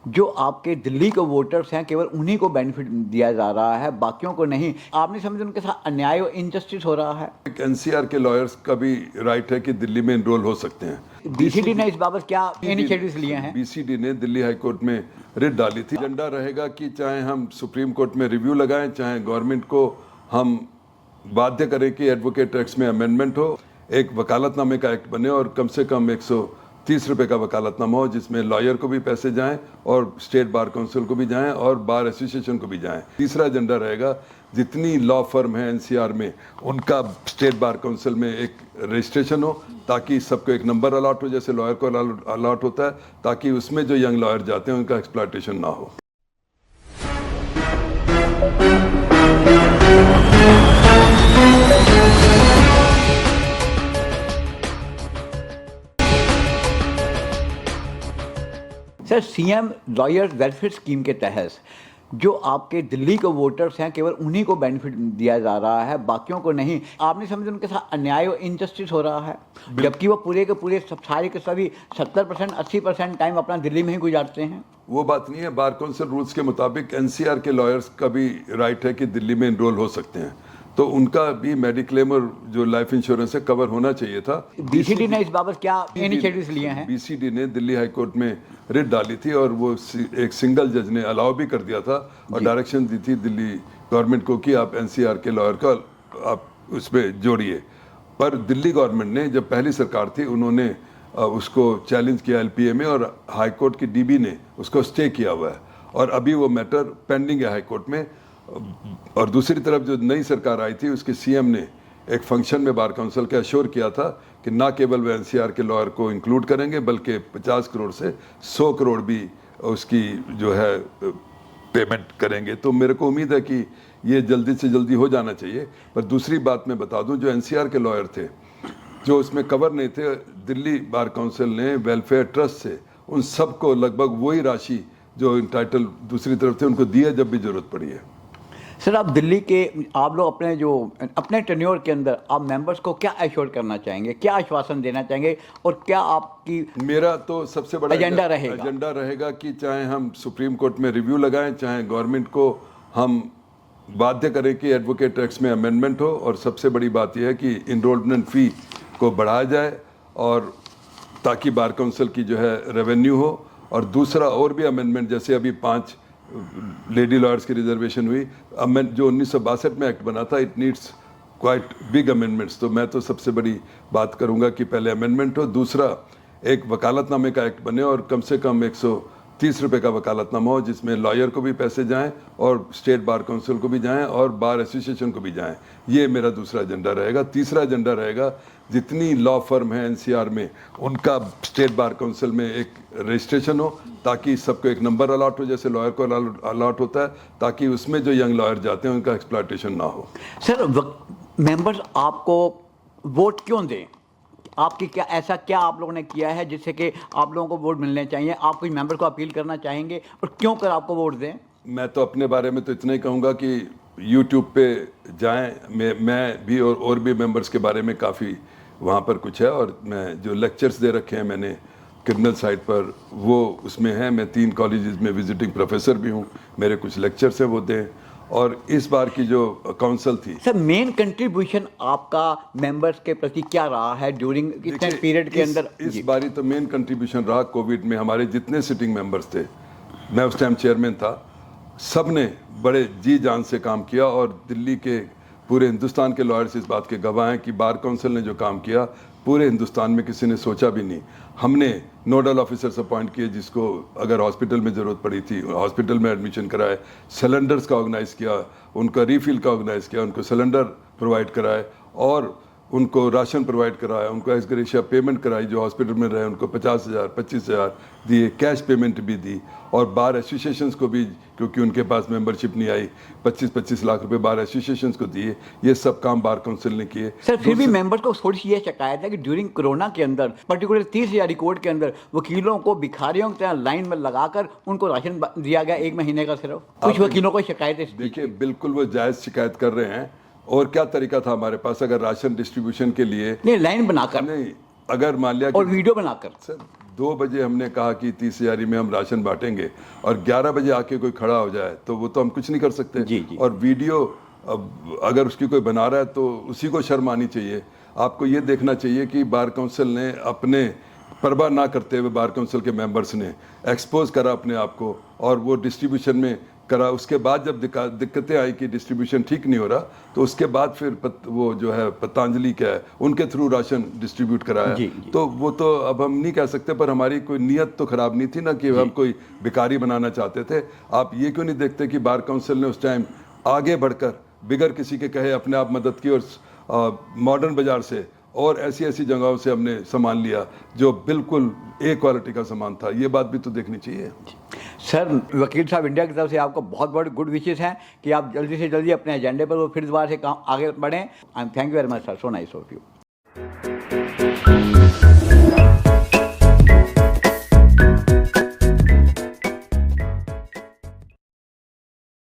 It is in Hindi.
जो आपके दिल्ली के वोटर्स हैं केवल उन्हीं को बेनिफिट दिया जा रहा है, बाकियों को नहीं। आप नहीं समझे उनके साथ अन्याय और इनजस्टिस हो रहा है? एनसीआर के लॉयर्स का भी राइट है कि दिल्ली में इनरोल हो सकते हैं। बीसीडी ने इस बाबत क्या इनिशिएटिव्स लिए हैं? बीसीडी ने दिल्ली हाई कोर्ट में रिट डाली थी। एजेंडा रहेगा कि चाहे हम सुप्रीम कोर्ट में रिव्यू लगाएं, चाहे गवर्नमेंट को हम बाध्य करें कि एडवोकेट एक्ट में अमेंडमेंट हो, एक वकालतनामे का एक्ट बने और कम से कम 130 रुपये का वकालतनामा हो, जिसमें लॉयर को भी पैसे जाएं और स्टेट बार काउंसिल को भी जाएं और बार एसोसिएशन को भी जाएं। तीसरा एजेंडा रहेगा जितनी लॉ फर्म है एनसीआर में उनका स्टेट बार काउंसिल में एक रजिस्ट्रेशन हो, ताकि सबको एक नंबर अलॉट हो जैसे लॉयर को अलॉट होता है, ताकि उसमें जो यंग लॉयर जाते हैं उनका एक्सप्लॉयटेशन ना हो। Sir, CM lawyer welfare scheme के तहत जो आपके दिल्ली के वोटर्स हैं केवल उन्हीं को बेनिफिट दिया जा रहा है, बाकियों को नहीं। आप नहीं समझे उनके साथ अन्याय और इनजस्टिस हो रहा है, जबकि वो पूरे के पूरे सारे के सभी 70% 80% टाइम अपना दिल्ली में ही गुजारते हैं। वो बात नहीं है। बार काउंसिल रूल्स के मुताबिक एनसीआर के लॉयर्स का भी राइट है कि दिल्ली में इनरोल हो सकते हैं, तो उनका भी मेडिक्लेम और जो लाइफ इंश्योरेंस है कवर होना चाहिए था। बीसीडी ने इस बाबात क्या इनिशिएटिव्स लिए हैं? बीसीडी ने दिल्ली हाई कोर्ट में रिट डाली थी और वो एक सिंगल जज ने अलाउ भी कर दिया था और डायरेक्शन दी थी दिल्ली गवर्नमेंट को कि आप एनसीआर के लॉयर का आप उसमें जोड़िए। पर दिल्ली गवर्नमेंट ने, जब पहली सरकार थी, उन्होंने उसको चैलेंज किया एलपीए में और हाई कोर्ट की डीबी ने उसको स्टे किया हुआ है और अभी वो मैटर पेंडिंग है हाई कोर्ट में। और दूसरी तरफ जो नई सरकार आई थी उसके सीएम ने एक फंक्शन में बार काउंसिल का अश्योर किया था कि ना केवल वे एनसीआर के लॉयर को इंक्लूड करेंगे बल्कि 50 करोड़ से 100 करोड़ भी उसकी जो है पेमेंट करेंगे। तो मेरे को उम्मीद है कि ये जल्दी से जल्दी हो जाना चाहिए। पर दूसरी बात मैं बता दूं, जो एनसीआर के लॉयर थे जो उसमें कवर नहीं थे, दिल्ली बार काउंसिल ने वेलफेयर ट्रस्ट से उन सबको लगभग वही राशि जो इंटाइटल दूसरी तरफ थे उनको दिया जब भी जरूरत पड़ी है। सर, आप दिल्ली के आप लोग अपने टेन्योर के अंदर आप मेंबर्स को क्या एश्योर करना चाहेंगे, क्या आश्वासन देना चाहेंगे और क्या आपकी मेरा तो सबसे बड़ा एजेंडा रहेगा कि चाहे हम सुप्रीम कोर्ट में रिव्यू लगाएं, चाहे गवर्नमेंट को हम बाध्य करें कि एडवोकेट एक्ट में अमेंडमेंट हो, और सबसे बड़ी बात यह है कि इनरोलमेंट फ़ी को बढ़ाया जाए और ताकि बार काउंसिल की जो है रेवेन्यू हो। और दूसरा और भी अमेंडमेंट, जैसे अभी 5 लेडी लॉयर्स की रिजर्वेशन हुई, जो 1962 में एक्ट बना था, it needs quite big amendments. तो मैं तो सबसे बड़ी बात करूंगा कि पहले अमेंडमेंट हो, दूसरा एक वकालतनामे का एक्ट बने और कम से कम 130 रुपये का वकालतनामा हो, जिसमें लॉयर को भी पैसे जाएं और स्टेट बार काउंसिल को भी जाएं और बार एसोसिएशन को भी जाएं। ये मेरा दूसरा एजेंडा रहेगा। तीसरा एजेंडा रहेगा जितनी लॉ फर्म है एनसीआर में उनका स्टेट बार काउंसिल में एक रजिस्ट्रेशन हो, ताकि सबको एक नंबर अलॉट हो जैसे लॉयर को अलॉट होता है, ताकि उसमें जो यंग लॉयर जाते हैं उनका एक्सप्लॉयटेशन ना हो। सर, मेंबर्स आपको वोट क्यों दें? आपकी क्या आप लोगों ने किया है जिससे कि आप लोगों को वोट मिलने चाहिए? आप कोई मेंबर को अपील करना चाहेंगे और क्यों कर आपको वोट दें? मैं तो अपने बारे में तो इतना ही कहूँगा कि यूट्यूब पे जाएं। मैं भी और भी मेंबर्स के बारे में काफ़ी वहाँ पर कुछ है, और मैं जो लेक्चर्स दे रखे हैं मैंने क्रिमिनल साइड पर, वो उसमें है। मैं 3 कॉलेजेस में विजिटिंग प्रोफेसर भी हूँ, मेरे कुछ लेक्चर्स हैं वो दें। और इस बार की जो काउंसिल थी सर, मेन कंट्रीब्यूशन आपका मेंबर्स के प्रति क्या रहा है ड्यूरिंग इतने पीरियड के अंदर? इस बारी तो मेन कंट्रीब्यूशन रहा कोविड में। हमारे जितने सिटिंग मेंबर्स थे, मैं उस टाइम चेयरमैन था, सब ने बड़े जी जान से काम किया और दिल्ली के पूरे हिंदुस्तान के लॉयर्स इस बात के गवाह हैं कि बार काउंसिल ने जो काम किया पूरे हिंदुस्तान में किसी ने सोचा भी नहीं। हमने नोडल ऑफिसर्स अपॉइंट किए, जिसको अगर हॉस्पिटल में ज़रूरत पड़ी थी हॉस्पिटल में एडमिशन कराए, सिलेंडर्स का ऑर्गेनाइज़ किया, उनका रिफ़िल का ऑर्गेनाइज़ किया, उनको सिलेंडर प्रोवाइड कराए और उनको राशन प्रोवाइड कराया, उनको एज ग्रेशिया पेमेंट कराई, जो हॉस्पिटल में रहे उनको 50,000 25,000 दिए, कैश पेमेंट भी दी। और बार एसोसिएशंस को भी, क्योंकि उनके पास मेंबरशिप नहीं आई, 25-25 लाख रुपए बार एसोसिएशंस को दिए। ये सब काम बार काउंसिल ने किए। सर, फिर भी मेंबर्स को थोड़ी सी ये शिकायत है कि ड्यूरिंग कोरोना के अंदर पर्टिकुलर 30,000 कोर्ट के अंदर वकीलों को भिखारियों की तरह लाइन में लगाकर उनको राशन दिया गया 1 महीने का सिर्फ। कुछ वकीलों को शिकायत है। देखिए, बिल्कुल वो जायज़ शिकायत कर रहे हैं। और क्या तरीका था हमारे पास अगर राशन डिस्ट्रीब्यूशन के लिए? नहीं, लाइन बनाकर नहीं, अगर मान लिया और वीडियो बनाकर। सर 2 बजे हमने कहा कि 30,000 में हम राशन बांटेंगे और 11 बजे आके कोई खड़ा हो जाए तो वो तो हम कुछ नहीं कर सकते। जी, जी। और वीडियो अगर उसकी कोई बना रहा है तो उसी को शर्म आनी चाहिए। आपको ये देखना चाहिए कि बार काउंसिल ने अपने परवाह ना करते हुए बार काउंसिल के मेंबर्स ने एक्सपोज करा अपने आप को और वो डिस्ट्रीब्यूशन में करा। उसके बाद जब दिक्कतें आई कि डिस्ट्रीब्यूशन ठीक नहीं हो रहा तो उसके बाद फिर वो जो है पतंजलि क्या है उनके थ्रू राशन डिस्ट्रीब्यूट कराया। जी, जी। तो वो तो अब हम नहीं कह सकते, पर हमारी कोई नीयत तो खराब नहीं थी ना कि हम कोई भिखारी बनाना चाहते थे। आप ये क्यों नहीं देखते कि बार काउंसिल ने उस टाइम आगे बढ़कर बिगर किसी के कहे अपने आप मदद की और मॉडर्न बाजार से और ऐसी ऐसी जगहों से हमने सामान लिया जो बिल्कुल ए क्वालिटी का सामान था। ये बात भी तो देखनी चाहिए। सर, वकील साहब इंडिया की तरफ से आपको बहुत बहुत गुड विशेस हैं कि आप जल्दी से जल्दी अपने एजेंडे पर वो फिर दोबारा से काम आगे बढ़ें। I am thank you very much sir, so nice of you.